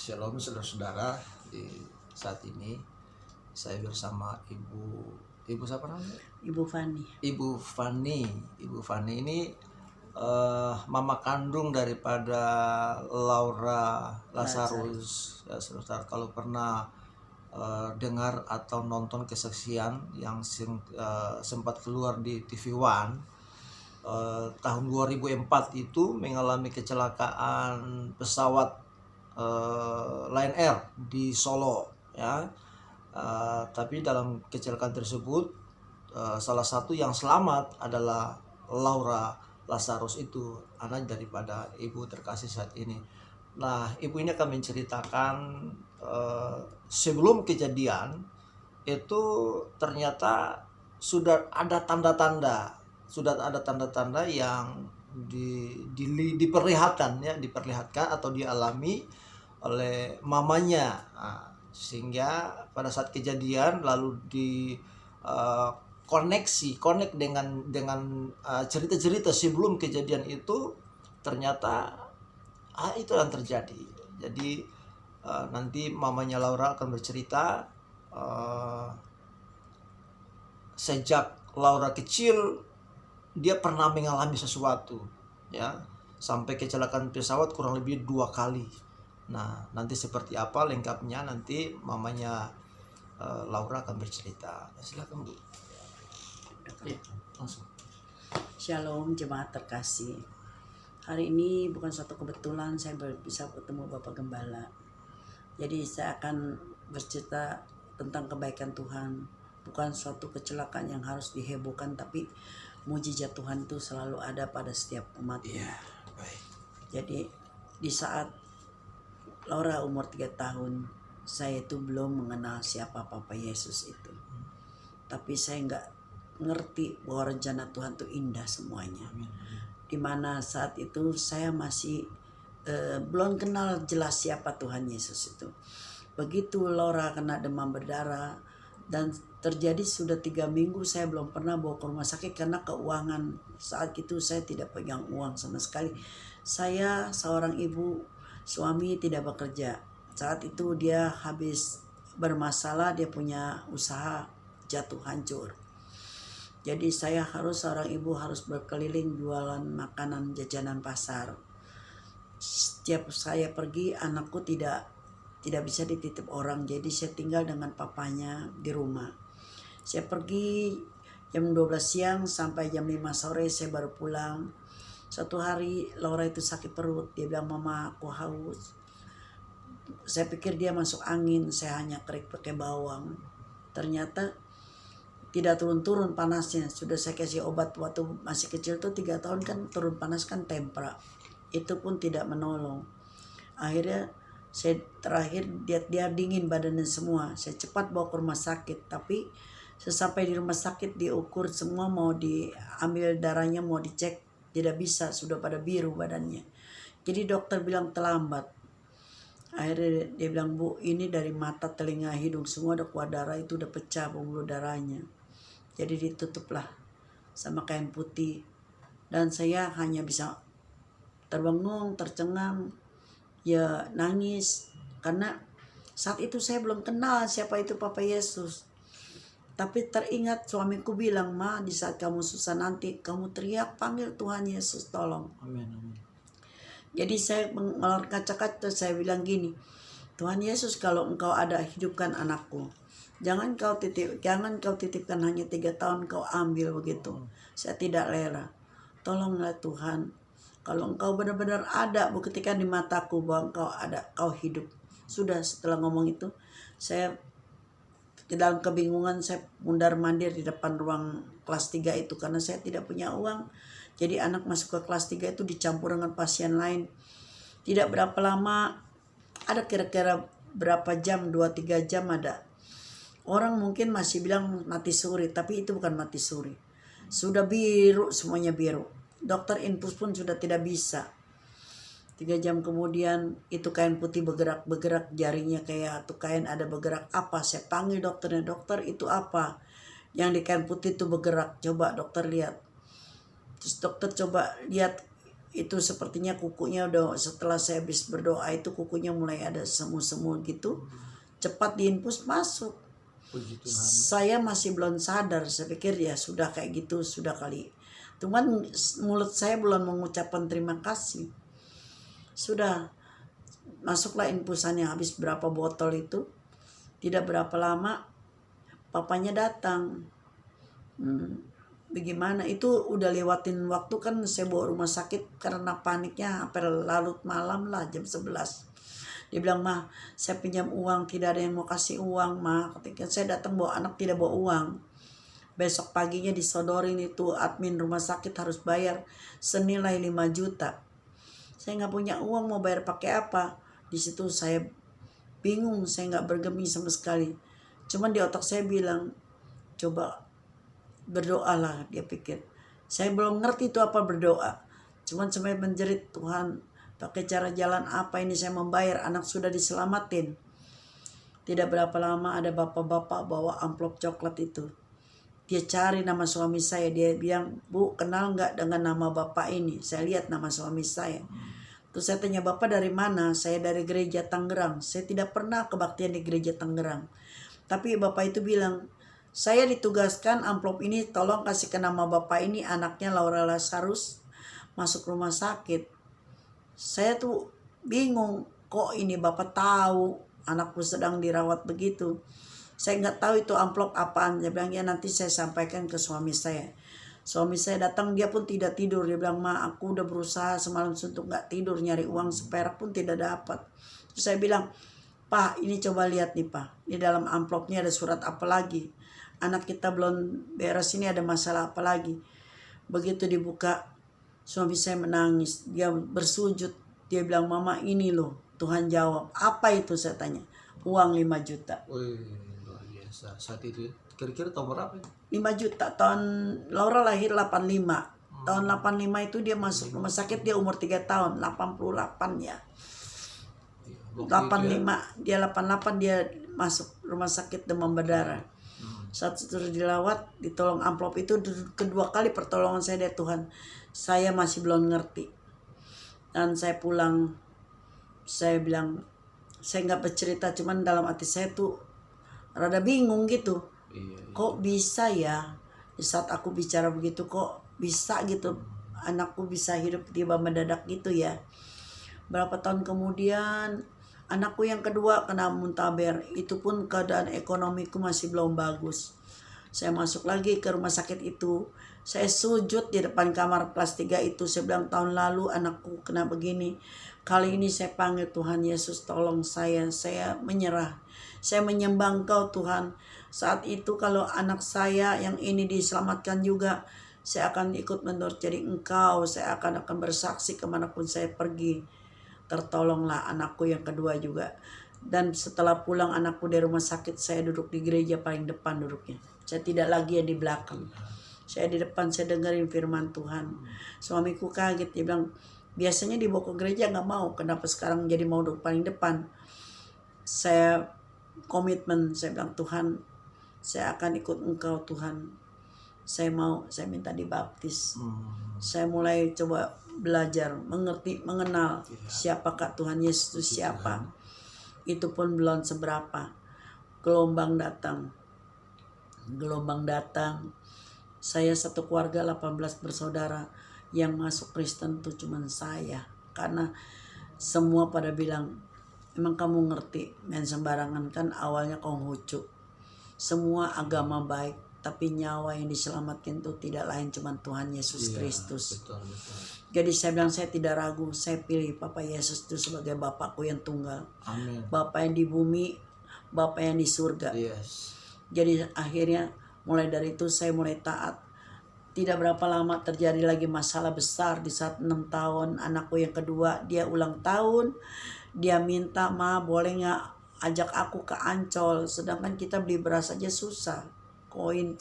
Shalom saudara-saudara, di saat ini saya bersama Ibu siapa namanya? Ibu Fani. Ibu Fani ini mama kandung daripada Laura Lazarus. Ya, saudara, kalau pernah dengar atau nonton kesaksian yang sempat keluar di TV One tahun 2004 itu mengalami kecelakaan pesawat Lion Air di Solo, ya. Tapi dalam kecelakaan tersebut salah satu yang selamat adalah Laura Lazarus, itu anak daripada ibu terkasih saat ini. Nah, ibu ini akan menceritakan sebelum kejadian itu ternyata sudah ada tanda-tanda yang diperlihatkan atau dialami oleh mamanya. Nah, sehingga pada saat kejadian lalu connect dengan cerita-cerita sebelum kejadian itu, ternyata itu yang terjadi. Jadi nanti mamanya Laura akan bercerita sejak Laura kecil dia pernah mengalami sesuatu, ya, sampai kecelakaan pesawat kurang lebih 2 kali. Nah, nanti seperti apa lengkapnya nanti mamanya Laura akan bercerita. Silakan Bu. Ya, langsung. Shalom jemaat terkasih. Hari ini bukan suatu kebetulan saya bisa bertemu Bapak Gembala. Jadi saya akan bercerita tentang kebaikan Tuhan. Bukan suatu kecelakaan yang harus dihebohkan, tapi mujizat Tuhan itu selalu ada pada setiap umatnya. Baik. Jadi di saat Laura umur 3 tahun, saya itu belum mengenal siapa Papa Yesus itu. Tapi saya nggak ngerti bahwa rencana Tuhan itu indah semuanya. Dimana saat itu saya masih belum kenal jelas siapa Tuhan Yesus itu. Begitu Laura kena demam berdarah dan terjadi sudah 3 minggu, saya belum pernah bawa ke rumah sakit karena keuangan saat itu saya tidak pegang uang sama sekali. Saya seorang ibu, suami tidak bekerja. Saat itu dia habis bermasalah, dia punya usaha jatuh hancur. Jadi saya seorang ibu harus berkeliling jualan makanan jajanan pasar. Setiap saya pergi, anakku tidak bisa dititip orang, jadi saya tinggal dengan papanya di rumah. Saya pergi jam 12 siang sampai jam 5 sore saya baru pulang. Suatu hari Laura itu sakit perut, dia bilang, "Mama, aku haus." Saya pikir dia masuk angin, saya hanya kerik pakai bawang. Ternyata tidak turun-turun panasnya. Sudah saya kasih obat waktu masih kecil tuh 3 tahun kan turun panas kan tempra. Itu pun tidak menolong. Akhirnya saya terakhir dia dingin badannya semua. Saya cepat bawa ke rumah sakit, tapi sesampai di rumah sakit diukur semua, mau diambil darahnya, mau dicek, tidak bisa, sudah pada biru badannya. Jadi dokter bilang terlambat. Akhirnya dia bilang, "Bu, ini dari mata, telinga, hidung semua udah keluar darah, itu udah pecah pembuluh darahnya." Jadi ditutuplah sama kain putih. Dan saya hanya bisa terbengung, tercengang, ya nangis. Karena saat itu saya belum kenal siapa itu Papa Yesus. Tapi teringat suamiku bilang, "Ma, di saat kamu susah nanti, kamu teriak, panggil Tuhan Yesus, tolong." Amin. Jadi saya mengeluarkan kaca-kaca, saya bilang gini, "Tuhan Yesus, kalau Engkau ada, hidupkan anakku. Jangan kau titipkan hanya 3 tahun, kau ambil begitu. Saya tidak rela. Tolonglah Tuhan. Kalau Engkau benar-benar ada, buktikan di mataku bahwa Engkau ada, Kau hidup." Sudah, setelah ngomong itu, saya dalam kebingungan, saya mundar-mandir di depan ruang kelas 3 itu karena saya tidak punya uang. Jadi anak masuk ke kelas 3 itu dicampur dengan pasien lain. Tidak berapa lama, ada kira-kira berapa jam, 2-3 jam ada. Orang mungkin masih bilang mati suri, tapi itu bukan mati suri. Sudah biru, semuanya biru. Dokter infus pun sudah tidak bisa. 3 jam kemudian itu kain putih bergerak jarinya, kayak tuh kain ada bergerak. Apa? Saya panggil dokternya, "Dokter, itu apa yang di kain putih itu bergerak? Coba dokter lihat." Terus dokter coba lihat itu sepertinya kukunya udah, setelah saya habis berdoa itu kukunya mulai ada semu-semu gitu, cepat diinfus masuk. Puji Tuhan. Saya masih belum sadar, saya pikir ya sudah kayak gitu, sudah kali. Cuman mulut saya belum mengucapkan terima kasih. Sudah masuklah infusannya, habis berapa botol itu. Tidak berapa lama papanya datang. Bagaimana itu udah lewatin waktu kan, saya bawa rumah sakit karena paniknya hampir larut malam lah, jam 11. Dia bilang, "Mah, saya pinjam uang, tidak ada yang mau kasih uang, Mah." Ketika saya datang bawa anak tidak bawa uang. Besok paginya disodorin itu admin rumah sakit harus bayar senilai 5 juta. Saya nggak punya uang, mau bayar pakai apa? Di situ saya bingung, saya nggak bergeming sama sekali. Cuman di otak saya bilang, coba berdoalah, dia pikir. Saya belum ngerti itu apa berdoa. Cuman sampai menjerit, Tuhan, pakai cara jalan apa ini saya membayar, anak sudah diselamatin. Tidak berapa lama ada bapak-bapak bawa amplop coklat itu. Dia cari nama suami saya, dia bilang, "Bu, kenal nggak dengan nama bapak ini?" Saya lihat nama suami saya. Terus saya tanya, "Bapak dari mana?" "Saya dari gereja Tangerang." Saya tidak pernah kebaktian di gereja Tangerang. Tapi bapak itu bilang, "Saya ditugaskan amplop ini, tolong kasih ke nama bapak ini, anaknya Laura Lazarus masuk rumah sakit." Saya tuh bingung, kok ini bapak tahu anakku sedang dirawat begitu. Saya nggak tahu itu amplop apaan. Dia bilang, "Ya nanti saya sampaikan ke suami saya." Suami saya datang, dia pun tidak tidur. Dia bilang, "Ma, aku udah berusaha semalam untuk nggak tidur, nyari uang seperak pun tidak dapat." Terus saya bilang, "Pak, ini coba lihat nih Pak, di dalam amplopnya ada surat apa lagi? Anak kita belum beres, ini ada masalah apa lagi?" Begitu dibuka, suami saya menangis, dia bersujud, dia bilang, "Mama, ini loh Tuhan jawab." "Apa itu?" saya tanya. "Uang 5 juta." Wih, luar biasa. Saat itu kira-kira tahun berapa ya? 5 juta, tahun Laura lahir 85. Tahun 85 itu dia masuk rumah sakit, dia umur 3 tahun, 88 ya. 85, dia 88 dia masuk rumah sakit demam berdarah. Saat itu dilawat, ditolong amplop itu kedua kali pertolongan saya dari Tuhan. Saya masih belum ngerti. Dan saya pulang, saya bilang, saya nggak bercerita, cuman dalam hati saya tuh rada bingung gitu. Kok bisa ya, di saat aku bicara begitu kok bisa gitu, anakku bisa hidup tiba mendadak gitu ya. Berapa tahun kemudian anakku yang kedua kena muntaber, itu pun keadaan ekonomiku masih belum bagus. Saya masuk lagi ke rumah sakit itu, saya sujud di depan kamar kelas 3 itu, saya bilang, "Tahun lalu anakku kena begini, kali ini saya panggil Tuhan Yesus, tolong saya menyerah, saya menyembah Engkau Tuhan. Saat itu kalau anak saya yang ini diselamatkan juga, saya akan ikut menurut jadi Engkau, saya akan bersaksi kemanapun saya pergi." Tertolonglah anakku yang kedua juga. Dan setelah pulang anakku dari rumah sakit, saya duduk di gereja paling depan duduknya. Saya tidak lagi yang di belakang. Saya di depan, saya dengerin firman Tuhan. Suamiku kaget, dia bilang, "Biasanya dibawa ke gereja nggak mau, kenapa sekarang jadi mau duduk paling depan?" Saya komitmen, saya bilang, "Tuhan, saya akan ikut Engkau Tuhan. Saya mau, saya minta dibaptis." Saya mulai coba belajar, mengerti, mengenal siapakah Tuhan Yesus itu siapa. Itu pun belum seberapa. Gelombang datang. Saya satu keluarga 18 bersaudara, yang masuk Kristen tuh cuman saya. Karena semua pada bilang, "Emang kamu ngerti main sembarangan kan, awalnya Konghucu. Semua agama baik, tapi nyawa yang diselamatkan itu tidak lain cuman Tuhan Yesus Kristus." Betul. Jadi saya bilang, saya tidak ragu, saya pilih Papa Yesus itu sebagai Bapakku yang tunggal. Amin. Bapa yang di bumi, Bapa yang di surga. Yes. Jadi akhirnya mulai dari itu saya mulai taat. Tidak berapa lama terjadi lagi masalah besar di saat 6 tahun anakku yang kedua, dia ulang tahun. Dia minta, "Ma, boleh nggak ajak aku ke Ancol?" Sedangkan kita beli beras aja susah. Koin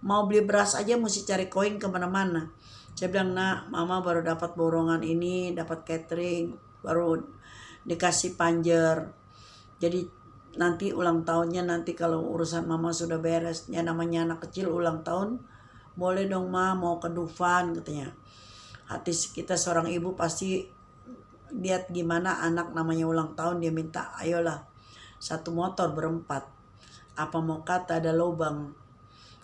mau beli beras aja mesti cari koin kemana-mana. Saya bilang, "Nak, Mama baru dapat borongan ini, dapat catering, baru dikasih panjer. Jadi nanti ulang tahunnya, nanti kalau urusan Mama sudah beres, ya namanya anak kecil ulang tahun, boleh dong Ma, mau ke Dufan," katanya. Hati kita seorang ibu pasti lihat gimana anak namanya ulang tahun, dia minta ayolah satu motor berempat. Apa mau kata ada lubang,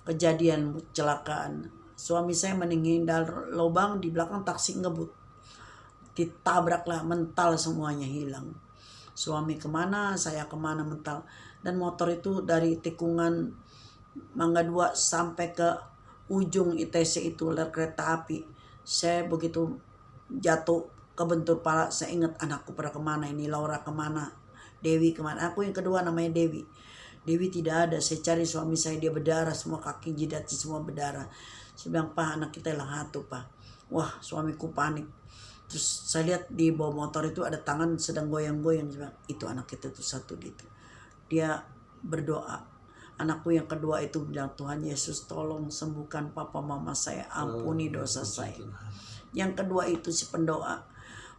kejadian kecelakaan. Suami saya menghindar lubang, di belakang taksi ngebut. Ditabraklah, mental semuanya hilang. Suami kemana, saya kemana, mental. Dan motor itu dari tikungan Mangga 2 sampai ke ujung ITC itu, ler kereta api. Saya begitu jatuh kebentur pala, saya ingat anakku pada kemana ini, Laura kemana, Dewi kemana. Aku yang kedua namanya Dewi. Dewi tidak ada, saya cari suami saya, dia berdarah, semua kaki jidat semua berdarah. Saya bilang, Pak, anak kita hilang hatu, Pak. Wah, suamiku panik. Terus saya lihat di bawah motor itu ada tangan sedang goyang-goyang. Saya bilang, itu anak kita tuh satu gitu. Dia berdoa. Anakku yang kedua itu bilang, Tuhan Yesus tolong sembuhkan papa mama saya, ampuni dosa saya. Yang kedua itu si pendoa.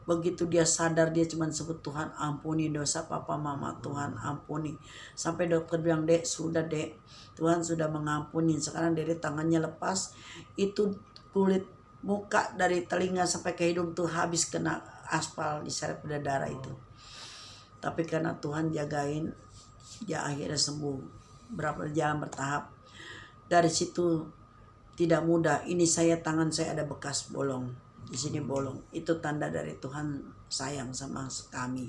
Begitu dia sadar, dia cuma sebut, Tuhan ampuni dosa papa mama, Tuhan ampuni. Sampai dokter bilang, Dek sudah dek, Tuhan sudah mengampuni. Sekarang dari tangannya lepas, itu kulit muka dari telinga sampai ke hidung tuh habis kena aspal, diseret berdarah itu. Tapi karena Tuhan jagain, dia akhirnya sembuh. Berapa jalan bertahap. Dari situ tidak mudah. Ini saya, tangan saya ada bekas bolong. Di sini bolong. Itu tanda dari Tuhan sayang sama kami.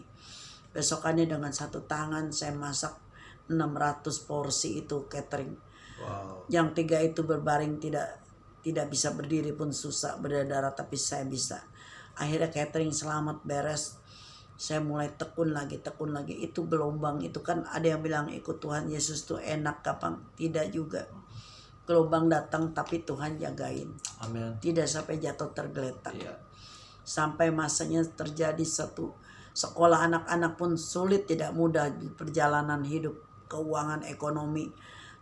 Besokannya dengan satu tangan saya masak 600 porsi itu catering. Wow. Yang 3 itu berbaring, tidak bisa berdiri pun susah, berdarah, tapi saya bisa. Akhirnya catering selamat beres. Saya mulai tekun lagi. Itu gelombang itu kan ada yang bilang ikut Tuhan Yesus tuh enak, kapan? Tidak juga. Gelombang datang tapi Tuhan jagain. Amin. Tidak sampai jatuh tergeletak. Iya. Sampai masanya terjadi satu sekolah anak-anak pun sulit, tidak mudah di perjalanan hidup, keuangan, ekonomi.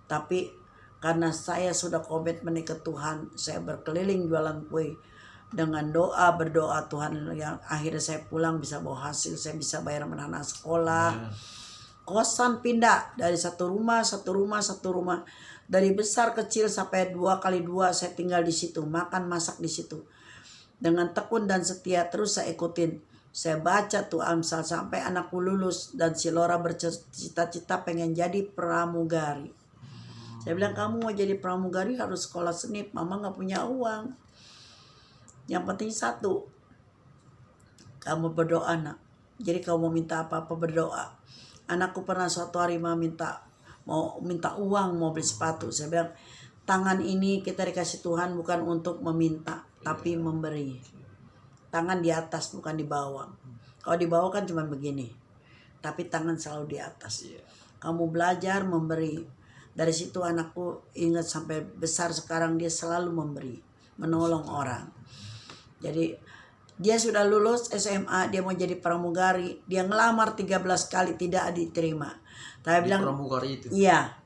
Tapi karena saya sudah komitmen ke Tuhan, saya berkeliling jualan kue dengan berdoa Tuhan, yang akhirnya saya pulang bisa bawa hasil, saya bisa bayar anak sekolah. Kosan pindah dari satu rumah, dari besar kecil sampai 2x2 saya tinggal di situ, makan masak di situ. Dengan tekun dan setia terus saya ikutin. Saya baca tuh Amsal sampai anakku lulus, dan si Laura bercita-cita pengen jadi pramugari. Saya bilang, kamu mau jadi pramugari harus sekolah seni, mama gak punya uang. Yang penting satu, kamu berdoa nak. Jadi kamu mau minta apa-apa berdoa. Anakku pernah suatu hari mau minta uang, mau beli sepatu. Saya bilang, tangan ini kita dikasih Tuhan bukan untuk meminta, tapi memberi. Tangan di atas bukan di bawah. Kalau di bawah kan cuma begini, tapi tangan selalu di atas. Kamu belajar memberi. Dari situ anakku ingat sampai besar sekarang dia selalu memberi, menolong orang. Jadi dia sudah lulus SMA, dia mau jadi pramugari, dia ngelamar 13 kali tidak diterima. Tapi bilang pramugari itu. Iya.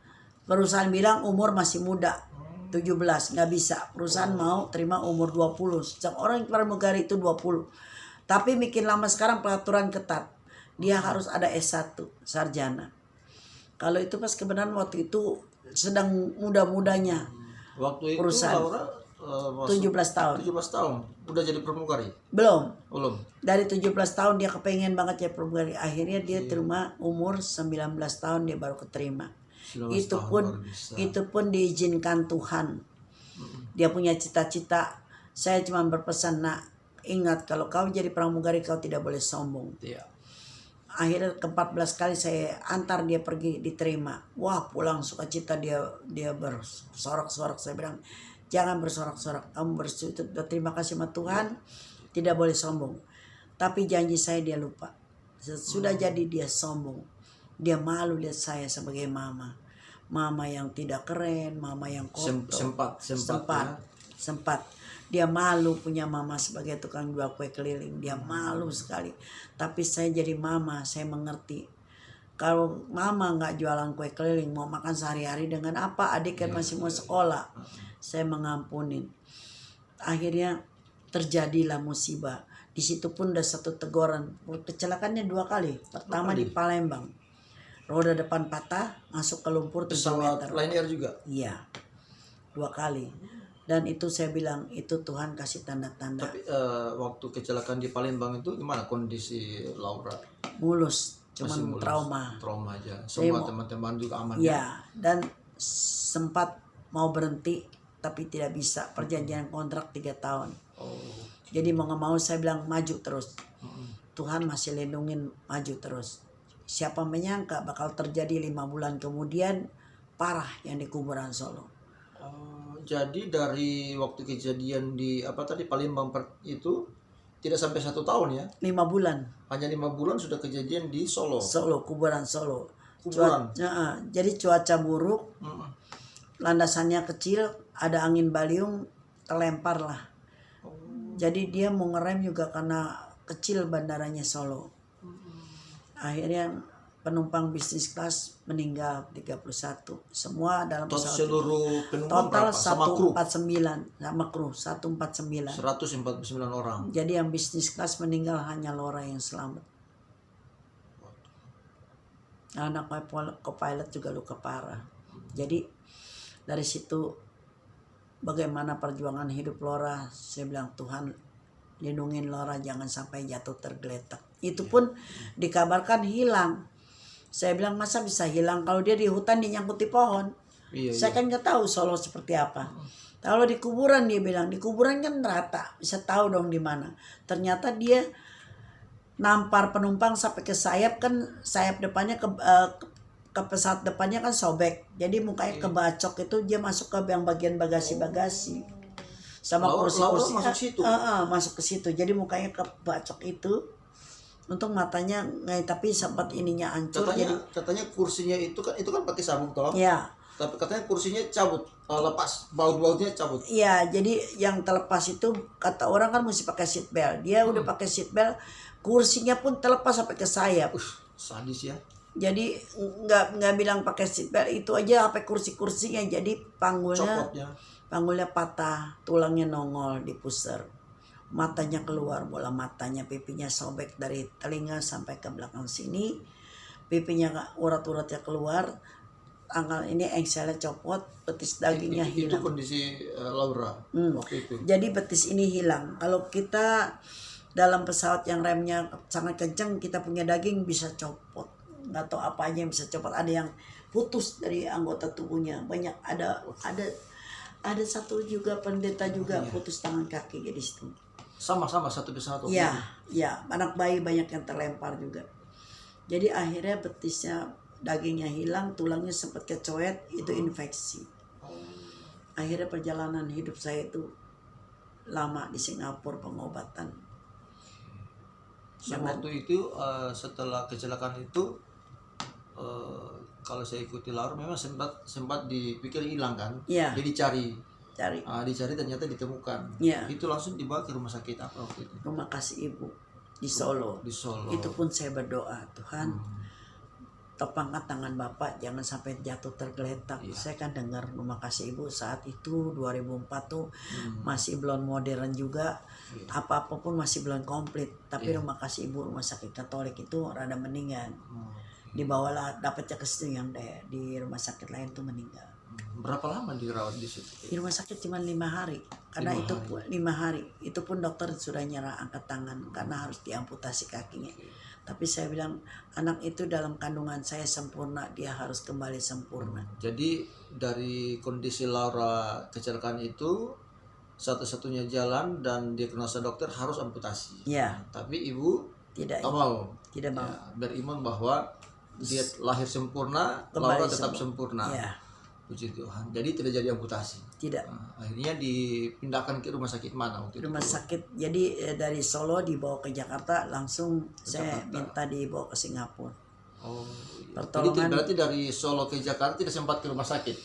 Perusahaan bilang umur masih muda, 17, nggak bisa. Perusahaan mau terima umur 20. Setiap orang pramugari itu 20. Tapi makin lama sekarang peraturan ketat. Dia harus ada S1, sarjana. Kalau itu pas kebenaran waktu itu sedang muda-mudanya. Waktu itu perusahaan. Laura 17 tahun. 17 tahun udah jadi pramugari? Belum. Belum. Dari 17 tahun dia kepengen banget jadi pramugari. Akhirnya dia terima umur 19 tahun dia baru keterima. Itu pun diizinkan Tuhan. Dia punya cita-cita. Saya cuma berpesan, nak, ingat kalau kau jadi pramugari kau tidak boleh sombong. Iya. Akhirnya ke-14 kali saya antar dia pergi, diterima. Wah, pulang sukacita dia bersorak-sorak. Saya bilang, jangan bersorak-sorak. Kamu berterima kasih sama Tuhan, tidak boleh sombong. Tapi janji saya dia lupa. Sudah jadi dia sombong. Dia malu lihat saya sebagai mama. Mama yang tidak keren, mama yang kotor. Sempat. Dia malu punya mama sebagai tukang jual kue keliling. Dia malu sekali. Tapi saya jadi mama, saya mengerti. Kalau mama nggak jualan kue keliling, mau makan sehari-hari dengan apa? Adik kan masih mau sekolah. Saya mengampunin. Akhirnya terjadilah musibah. Di situ pun ada satu teguran. Kecelakaannya 2 kali. Pertama di Palembang. Roda depan patah, masuk ke lumpur 7 meter. Pesawat Lion Air juga? Iya. 2 kali. Dan itu saya bilang itu Tuhan kasih tanda-tanda. Tapi waktu kecelakaan di Palembang itu gimana kondisi Laura? Mulus, Masih cuman mulus? trauma. Trauma aja. Saya Semua mau- teman-teman juga aman Ya, dan sempat mau berhenti tapi tidak bisa. Perjanjian kontrak 3 tahun. Oh. Jadi mau nggak mau saya bilang maju terus. Mm-mm. Tuhan masih lindungin, maju terus. Siapa menyangka bakal terjadi 5 bulan kemudian parah yang di kuburan Solo. Jadi dari waktu kejadian di apa tadi Palembang itu tidak sampai 1 tahun ya? 5 bulan Hanya 5 bulan sudah kejadian di Solo. Solo, kuburan Solo. Kuburan. Jadi cuaca buruk, Mm-mm. landasannya kecil, ada angin baliung, terlempar lah. Oh. Jadi dia mau ngerem juga karena kecil bandaranya Solo. Akhirnya penumpang bisnis kelas meninggal 31. Semua dalam pesawat itu. Seluruh penumpang Total berapa? Sama kru? 149 sama kru 149. 149 orang. Jadi yang bisnis kelas meninggal hanya Laura yang selamat. Anak co-pilot juga luka parah. Jadi dari situ bagaimana perjuangan hidup Laura, saya bilang Tuhan lindungin Laura jangan sampai jatuh tergeletak. Itu pun dikabarkan hilang. Saya bilang masa bisa hilang kalau dia di hutan dinyangkut di pohon. Iya, Saya kan nggak tahu Solo seperti apa. Kalau di kuburan dia bilang di kuburan kan rata, bisa tahu dong di mana. Ternyata dia nampar penumpang sampai ke sayap, kan sayap depannya ke pesawat depannya kan sobek. Jadi mukanya kebacok, itu dia masuk ke yang bagian bagasi-bagasi. Sama Laura kursi-kursi masuk situ? masuk ke situ. Jadi mukanya kebacok itu. Untung matanya tapi sempat ininya hancur. Katanya kursinya itu kan pakai sabuk toh. Ya. Tapi katanya kursinya cabut, lepas, baut-bautnya cabut. Iya, jadi yang terlepas itu kata orang kan mesti pakai seat belt. Dia udah pakai seat belt, kursinya pun terlepas sampai ke sayap. Sadis ya. Jadi nggak bilang pakai seat belt, itu aja sampai kursi-kursinya. Jadi panggulnya patah, tulangnya nongol di pusar. Matanya keluar, bola matanya, pipinya sobek dari telinga sampai ke belakang sini. Pipinya urat-uratnya keluar. Angkal ini engselnya copot, betis dagingnya hilang. Itu kondisi Laura waktu itu. Jadi betis ini hilang. Kalau kita dalam pesawat yang remnya sangat kencang, kita punya daging bisa copot. Nggak tahu apa aja yang bisa copot. Ada yang putus dari anggota tubuhnya. Banyak ada satu juga pendeta juga putus tangan kaki di situ. Sama satu pesawat. Iya, anak bayi banyak yang terlempar juga. Jadi akhirnya betisnya, dagingnya hilang, tulangnya sempat kecoet, itu infeksi. Akhirnya perjalanan hidup saya itu lama di Singapura pengobatan. Waktu itu setelah kecelakaan itu kalau saya ikuti Laura memang sempat dipikir hilang kan. Iya. Jadi dicari Cari ternyata ditemukan. Iya. Itu langsung dibawa ke rumah sakit apa waktu itu? Rumah Kasih Ibu di Solo. Di Solo. Itu pun saya berdoa, Tuhan topangkan tangan Bapak jangan sampai jatuh tergeletak. Saya kan dengar Rumah Kasih Ibu saat itu 2004 tuh masih belum modern juga. Apa-apa pun masih belum komplit. Tapi Rumah Kasih Ibu, Rumah Sakit Katolik itu rada meninggal. Dibawalah, dapatnya ke situ yang di rumah sakit lain tuh meninggal. Berapa lama dirawat di situ? Di rumah sakit cuma 5 hari. Karena 5 hari. Itu pun dokter sudah nyerah angkat tangan karena harus diamputasi kakinya. Tapi saya bilang anak itu dalam kandungan saya sempurna, dia harus kembali sempurna. Jadi dari kondisi Laura kecelakaan itu satu-satunya jalan dan diagnosa dokter harus amputasi. Ya. Tapi ibu tidak mau. Tidak mau. Ya, beriman bahwa dia lahir sempurna, Kembali Laura tetap sempurna. Ya. Puji Tuhan. Jadi tidak jadi amputasi. Tidak. Nah, akhirnya dipindahkan ke rumah sakit mana waktu itu? Rumah sakit. Jadi dari Solo dibawa ke Jakarta, langsung saya minta dibawa ke Singapura. Oh. Pertolongan. Jadi berarti dari Solo ke Jakarta tidak sempat ke rumah sakit.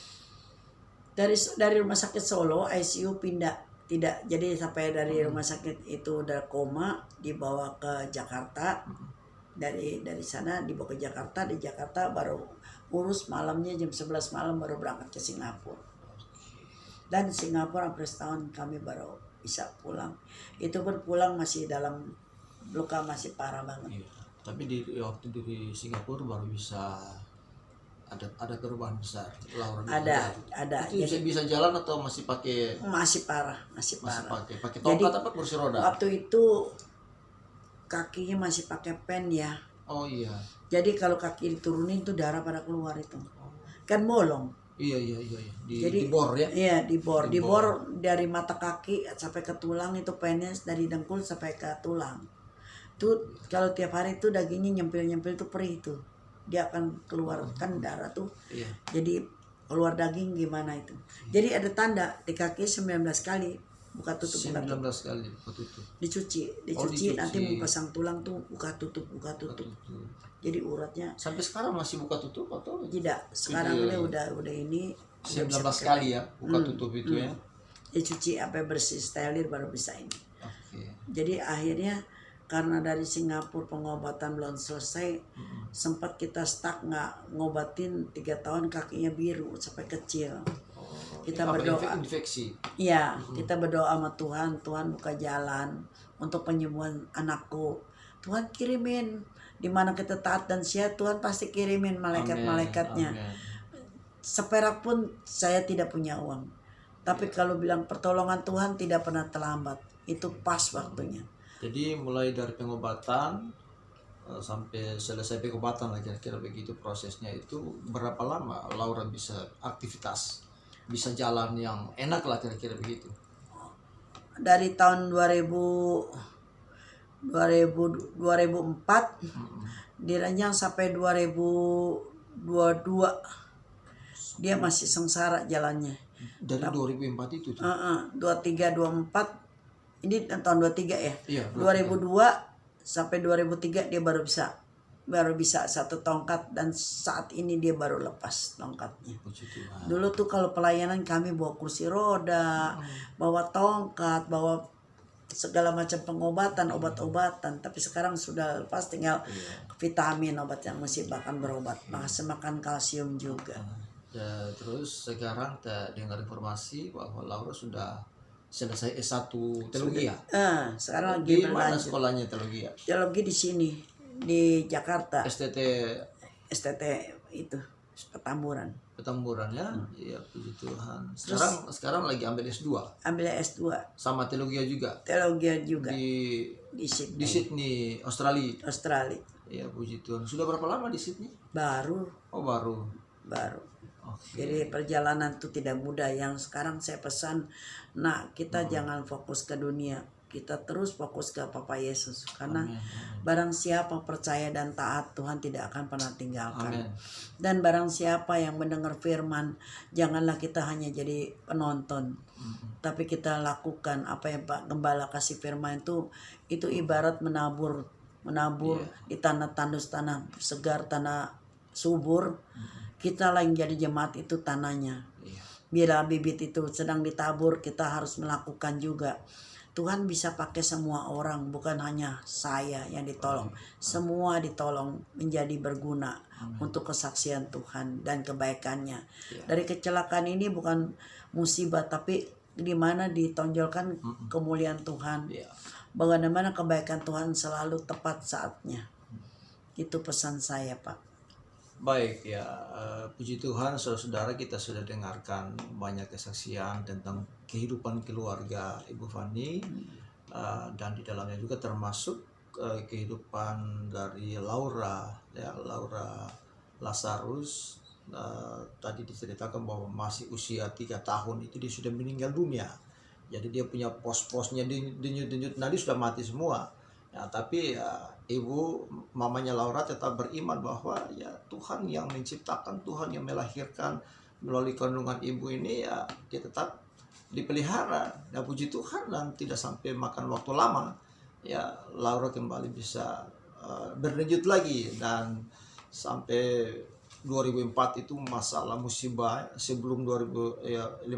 Dari rumah sakit Solo ICU pindah. Tidak. Jadi sampai dari rumah sakit itu udah koma, dibawa ke Jakarta. Dari sana dibawa ke Jakarta, di Jakarta baru urus malamnya jam 11 malam baru berangkat ke Singapura. Dan di Singapura hampir setahun kami baru bisa pulang. Itu pun pulang masih dalam luka, masih parah banget. Iya. Tapi waktu di Singapura baru bisa ada perubahan besar Laura Ada, itu jadi bisa jalan atau masih pakai masih parah, masih parah. pakai Jadi tongkat apa kursi roda? waktu itu kakinya masih pakai pen ya. Oh iya. Jadi kalau kaki diturunin tuh darah pada keluar itu. Kan bolong. Iya. Jadi Di bor ya. Iya, dibor. Di Dibor dari mata kaki sampai ke tulang itu pennya dari dengkul sampai ke tulang. Tuh kalau tiap hari itu dagingnya nyempil-nyempil tuh perih tuh. Dia akan keluarkan darah tuh. Iya. Jadi keluar daging gimana itu. Jadi ada tanda di kaki 19 kali buka tutup 19 kali buka tutup. dicuci dicuci. nanti mau pasang tulang tuh buka tutup. Jadi uratnya Sampai sekarang masih buka tutup atau tidak. Sekarang ini udah ini 19 kali ya buka tutup itu ya. dicuci sampai bersih steril baru bisa ini. Oke. Jadi akhirnya karena dari Singapura pengobatan belum selesai, sempat kita stuck nggak ngobatin 3 tahun kakinya biru sampai kecil. Kita berdoa. Infeksi. Iya, kita berdoa sama Tuhan, Tuhan buka jalan untuk penyembuhan anakku. Tuhan kirimin, di mana kita taat dan siap, Tuhan pasti kirimin malaikat-malaikatnya. Seperak pun saya tidak punya uang. Tapi kalau bilang pertolongan Tuhan tidak pernah terlambat. Itu pas waktunya. Jadi mulai dari pengobatan sampai selesai pengobatan lah kira-kira begitu prosesnya, itu berapa lama Laura bisa aktivitas, bisa jalan yang enak lah kira-kira begitu? Dari tahun 2004 diranjang sampai 2022 dia masih sengsara jalannya. Dari 2004 itu tuh. 23 24 ini tahun 23 ya. Iya, 2002 sampai 2003 dia baru bisa satu tongkat, dan saat ini dia baru lepas tongkatnya. Puji Tuhan. Dulu tuh kalau pelayanan kami bawa kursi roda, bawa tongkat, bawa segala macam pengobatan, obat-obatan, tapi sekarang sudah lepas, tinggal vitamin, obat yang mesti bahkan berobat, masih makan kalsium juga. Ya, terus sekarang kita dengar informasi bahwa Laura sudah selesai S1 teologi ya? Sekarang lagi Di mana berlanjut. sekolahnya teologi ya? Teologi di sini, di Jakarta. STT STT itu Petamburan. Petamburan ya? Iya, puji Tuhan. Terus- Sekarang lagi ambil S2 Ambil S2 sama teologi juga teologi juga di di Sydney, Sydney, Australia. Australia. Iya, puji Tuhan. Sudah berapa lama di Sydney? Baru. Oh, baru. Oke. Jadi perjalanan itu tidak mudah. Yang sekarang saya pesan, kita jangan fokus ke dunia, kita terus fokus ke Papa Yesus. Karena barang siapa percaya dan taat, Tuhan tidak akan pernah tinggalkan. Amin. Dan barang siapa yang mendengar firman, janganlah kita hanya jadi penonton, tapi kita lakukan apa yang Pak Gembala kasih firman itu ibarat menabur di tanah tandus, tanah segar, tanah subur. Kita lah yang jadi jemaat itu tanahnya. Bila bibit itu sedang ditabur, kita harus melakukan juga. Tuhan bisa pakai semua orang, bukan hanya saya yang ditolong. Semua ditolong menjadi berguna untuk kesaksian Tuhan dan kebaikannya. Dari kecelakaan ini bukan musibah, tapi di mana ditonjolkan kemuliaan Tuhan. Bagaimana kebaikan Tuhan selalu tepat saatnya. Itu pesan saya, Pak. Baik ya, puji Tuhan saudara-saudara, kita sudah dengarkan banyak kesaksian tentang kehidupan keluarga Ibu Fani, dan di dalamnya juga termasuk kehidupan dari Laura Lazarus. Tadi diceritakan bahwa masih usia 3 tahun itu dia sudah meninggal dunia. Jadi dia punya pos-posnya denyut-denyut nadi sudah mati semua. Ya, tapi ibu mamanya Laura tetap beriman bahwa ya Tuhan yang menciptakan, Tuhan yang melahirkan melalui kandungan ibu ini, ya dia tetap dipelihara. Ya puji Tuhan, dan tidak sampai makan waktu lama ya Laura kembali bisa berlanjut lagi, dan sampai 2004 itu masalah musibah. Sebelum 2005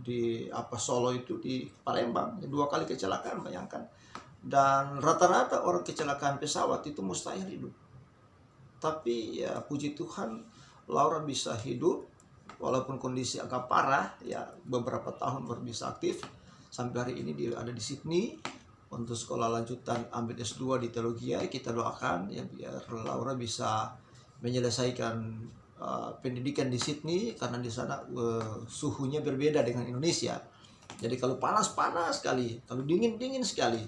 di Solo itu di Palembang 2 kali kecelakaan, bayangkan. Dan rata-rata orang kecelakaan pesawat itu mustahil hidup. Tapi ya puji Tuhan, Laura bisa hidup walaupun kondisi agak parah. Ya beberapa tahun baru bisa aktif. Sampai hari ini dia ada di Sydney untuk sekolah lanjutan, ambil S2 di teologi. Kita doakan ya biar Laura bisa menyelesaikan pendidikan di Sydney karena di sana suhunya berbeda dengan Indonesia. Jadi kalau panas sekali, kalau dingin sekali.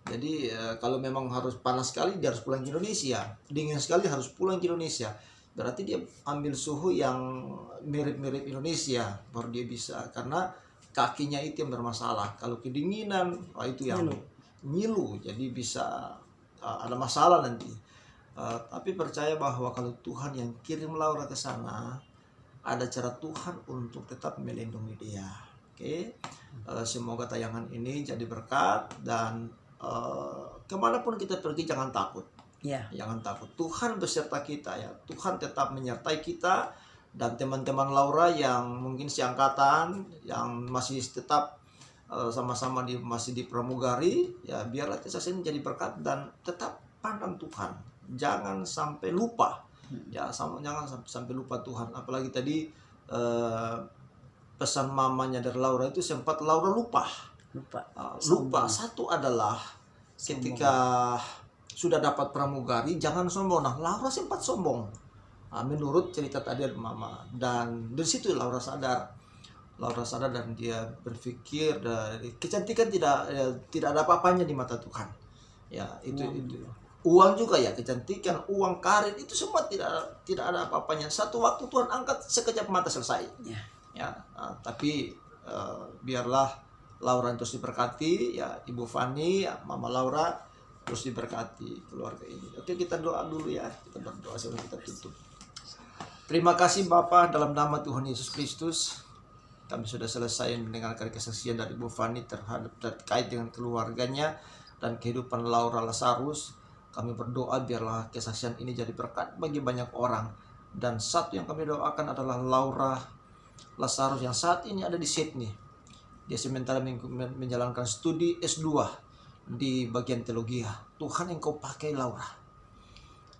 Jadi kalau memang harus panas sekali dia harus pulang ke Indonesia, dingin sekali harus pulang ke Indonesia. Berarti dia ambil suhu yang mirip-mirip Indonesia baru dia bisa, karena kakinya itu yang bermasalah. Kalau kedinginan itu yang nyilu, jadi bisa ada masalah nanti. Tapi percaya bahwa kalau Tuhan yang kirim Laura ke sana, ada cara Tuhan untuk tetap melindungi dia. Oke, semoga tayangan ini jadi berkat, dan kemanapun kita pergi jangan takut. Jangan takut. Tuhan beserta kita ya. Tuhan tetap menyertai kita, dan teman-teman Laura yang mungkin seangkatan yang masih tetap sama-sama masih di pramugari ya, biarlah kesaksian jadi berkat, dan tetap pandang Tuhan. Jangan sampai lupa. Ya, jangan sampai lupa Tuhan. Apalagi tadi pesan mamanya dari Laura itu sempat Laura lupa. Satu adalah ketika sudah dapat pramugari jangan sombong. Nah, Laura sempat sombong. Menurut cerita tadi dari mama, dan dari situ Laura sadar dan dia berpikir dari kecantikan tidak ada apa-apanya di mata Tuhan. Ya, itu uang juga ya, kecantikan, uang, karir itu semua tidak ada apa-apanya. Satu waktu Tuhan angkat sekejap mata selesai. Ya, tapi biarlah Laura terus diberkati ya, Ibu Fani, ya, Mama Laura terus diberkati keluarga ini. Oke, kita doa dulu ya. Kita berdoa sebelum kita tutup. Terima kasih Bapa, dalam nama Tuhan Yesus Kristus, kami sudah selesai mendengarkan kesaksian dari Ibu Fani terkait dengan keluarganya dan kehidupan Laura Lazarus. Kami berdoa biarlah kesaksian ini jadi berkat bagi banyak orang. Dan satu yang kami doakan adalah Laura Lazarus yang saat ini ada di Sydney. Dia sementara menjalankan studi S2 di bagian teologi. Tuhan, Engkau pakai Laura.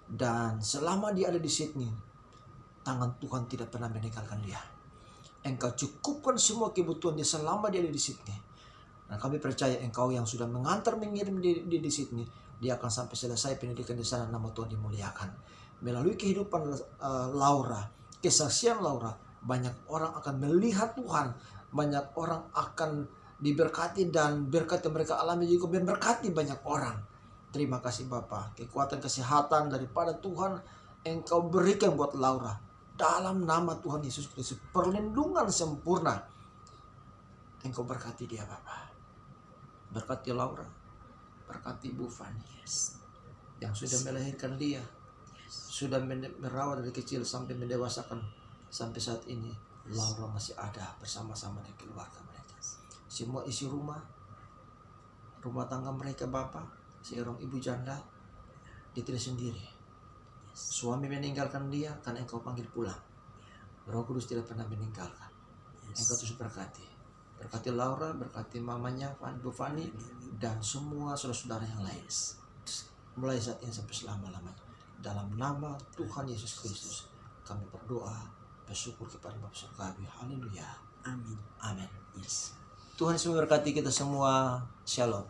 Dan selama dia ada di Sydney, tangan Tuhan tidak pernah meninggalkan dia. Engkau cukupkan semua kebutuhan dia selama dia ada di Sydney. Dan kami percaya Engkau yang sudah mengirim dia di Sydney, dia akan sampai selesai pendidikan di sana, nama Tuhan dimuliakan. Melalui kehidupan Laura, kesaksian Laura, banyak orang akan melihat Tuhan, banyak orang akan diberkati, dan berkat yang mereka alami juga memberkati banyak orang. Terima kasih Bapa, kekuatan kesehatan daripada Tuhan Engkau berikan buat Laura. Dalam nama Tuhan Yesus Kristus, perlindungan sempurna. Engkau berkati dia Bapa. Berkati Laura, berkati Ibu Fani yang sudah melahirkan dia, sudah merawat dari kecil sampai mendewasakan sampai saat ini. Laura masih ada bersama-sama dengan keluarga mereka. Semua isi rumah tangga mereka Bapa, seorang ibu janda, dia tidak sendiri. Suami meninggalkan dia karena Engkau panggil pulang. Roh Kudus tidak pernah meninggalkan. Engkau terus berkati Laura, berkati mamanya Bu Fani, dan semua saudara-saudara yang lain, mulai saat ini sampai selama-lamanya. Dalam nama Tuhan Yesus Kristus kami berdoa, bersyukur kepada Bapa Surgawi. Haleluya. Amin. Tuhan Yesus memberkati kita semua. Shalom.